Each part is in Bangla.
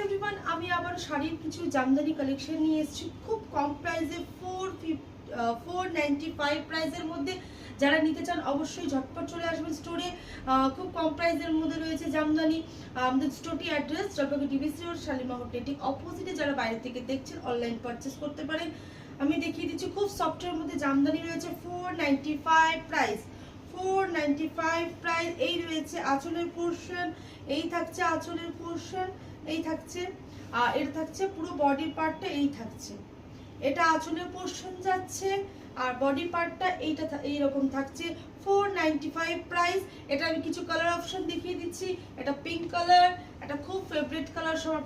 এভরিওয়ান, আমি আবার শাড়ির কিছু জামদানি কালেকশন নিয়ে এসেছি খুব কম প্রাইসে 495 প্রাইসের মধ্যে। যারা নিতে চান অবশ্যই ঝটপট চলে আসবেন স্টোরে। খুব কম প্রাইসের মধ্যে রয়েছে জামদানি। আমাদের স্টোরটি address Jalpaiguri DVC road, Shalimar hotel ঠিক অপোজিটে। যারা বাইরে থেকে দেখছেন অনলাইন পারচেস করতে পারেন। আমি দেখিয়ে দিচ্ছি খুব সফটের মধ্যে জামদানি রয়েছে 495 প্রাইস। 495 প্রাইস। এই রয়েছে আঁচলের পোর্শন, এই থাকছে আঁচলের পোর্শন, এই থাকছে এটা থাকছে পুরো বডির পার্টটা, এই থাকছে এটা আঁচলের পোর্শন যাচ্ছে, আর বডি পার্টটা এইটা এইরকম থাকছে। 495 প্রাইস। এটা আমি কিছু কালার অপশন দেখিয়ে দিচ্ছি। এটা পিঙ্ক কালার, এটা খুব ফেভারিট কালার সবার,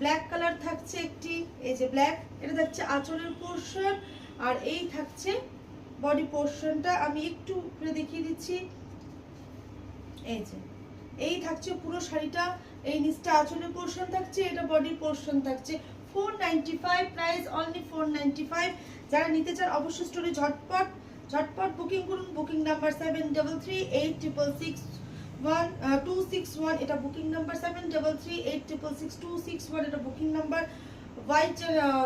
ব্ল্যাক কালার থাকছে একটি, এই যে ব্ল্যাক, এটা থাকছে আঁচলের পোর্শন, আর এই থাকছে বডি পোর্শনটা। আমি একটু করে দেখিয়ে দিচ্ছি, এই যে এই থাকছে পুরো শাড়িটা, এই নিচটা আঁচলের পোর্শন থাকছে, এটা বডি পোর্শন থাকছে। 495 প্রাইস, অনলি 495। যারা নিতে চান অবশ্যই স্টোরে ঝটপট বুকিং করুন। বুকিং নাম্বার 7338661261, এটা বুকিং নাম্বার 7338661261, এটা বুকিং নাম্বার। হোয়াইট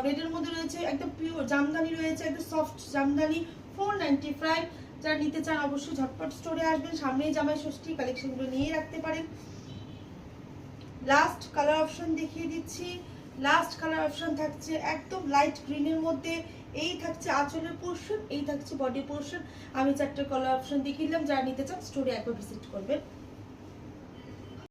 রেডের মধ্যে রয়েছে, একদম পিওর জামদানি রয়েছে, একদম সফট জামদানি। 495। যারা নিতে চান অবশ্যই ঝটপট স্টোরে আসবেন। সামনেই জামাই ষষ্ঠী, কালেকশনগুলো নিয়ে রাখতে পারেন। লাস্ট কালার অপশন দেখিয়ে দিচ্ছি। লাস্ট কালার অপশন থাকছে একদম লাইট গ্রিনের মধ্যে, এই থাকছে আঁচলের পোর্শন, এই থাকছে বডি পোর্শন। আমি 4টে কালার অপশন দেখিয়ে দিলাম। যারা নিতে চান স্টোরে একবার ভিজিট করবেন।